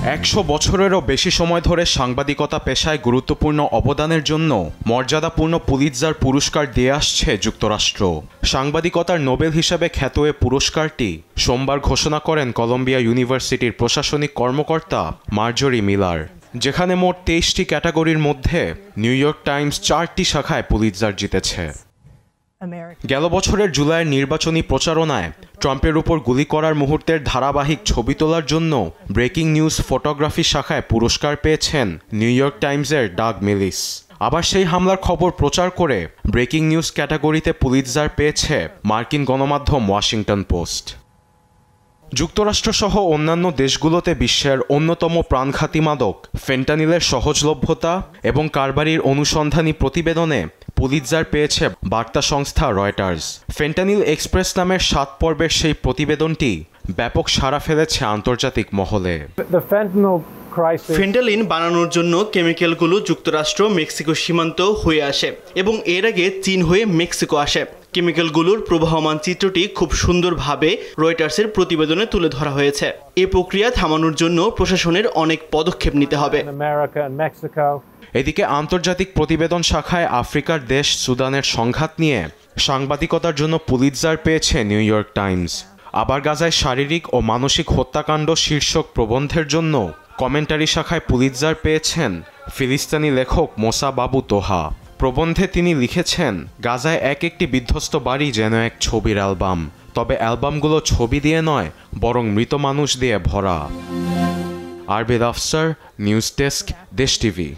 100 বছরেরও বেশি সময় ধরে সাংবাদিকতা পেশায় গুরুত্বপূর্ণ অবদানের জন্য মর্যাদাপূর্ণ পুলিৎজার পুরস্কার দিয়ে আসছে যুক্তরাষ্ট্র। সাংবাদিকতার নোবেল হিসেবে খ্যাত এ পুরস্কারটি সোমবার ঘোষণা করেন কলম্বিয়া ইউনিভার্সিটির প্রশাসনিক কর্মকর্তা মার্জরি মিলার, যেখানে মোট 23টি ক্যাটাগরির মধ্যে নিউ ইয়র্ক টাইমস 4টি শাখায় পুলিৎজার জিতেছে। গেল বছরের জুলাইয়ের নির্বাচনী প্রচারণায় ট্রাম্পের উপর গুলি করার মুহূর্তের ধারাবাহিক ছবি তোলার জন্য ব্রেকিং নিউজ ফটোগ্রাফি শাখায় পুরস্কার পেয়েছেন নিউ ইয়র্ক টাইমসের ডাগ মিলিস। আবার সেই হামলার খবর প্রচার করে ব্রেকিং নিউজ ক্যাটাগরিতে পুলিৎজার পেয়েছে মার্কিন গণমাধ্যম ওয়াশিংটন পোস্ট। যুক্তরাষ্ট্রসহ অন্যান্য দেশগুলোতে বিশ্বের অন্যতম প্রাণঘাতী মাদক ফেন্টানিলের সহজলভ্যতা এবং কারবারির অনুসন্ধানী প্রতিবেদনে পুলিৎজার পেয়েছে বার্তা সংস্থা রয়টার্স। ফেন্টানিল এক্সপ্রেস নামের 7 পর্বের সেই প্রতিবেদনটি ব্যাপক সাড়া ফেলেছে আন্তর্জাতিক মহলে। ফেন্টানিল বানানোর জন্য কেমিক্যালগুলো যুক্তরাষ্ট্র মেক্সিকো সীমান্ত হয়ে আসে এবং এর আগে চীন হয়ে মেক্সিকো আসে। কেমিক্যালগুলোর প্রবাহমান চিত্রটি খুব সুন্দরভাবে রয়টার্সের প্রতিবেদনে তুলে ধরা হয়েছে। এই প্রক্রিয়া থামানোর জন্য প্রশাসনের অনেক পদক্ষেপ নিতে হবে। এদিকে আন্তর্জাতিক প্রতিবেদন শাখায় আফ্রিকার দেশ সুদানের সংঘাত নিয়ে সাংবাদিকতার জন্য পুলিৎজার পেয়েছে নিউ ইয়র্ক টাইমস। আবার গাজায় শারীরিক ও মানসিক হত্যাকাণ্ড শীর্ষক প্রবন্ধের জন্য কমেন্টারি শাখায় পুলিৎজার পেয়েছেন ফিলিস্তিনি লেখক মোসা বাবু তোহা। প্রবন্ধে তিনি লিখেছেন, গাজায় একটি বিধ্বস্ত বাড়ি যেন এক ছবির অ্যালবাম, তবে অ্যালবামগুলো ছবি দিয়ে নয় বরং মৃত মানুষ দিয়ে ভরা। আরবিদ আফসার, নিউজ ডেস্ক, দেশ টিভি।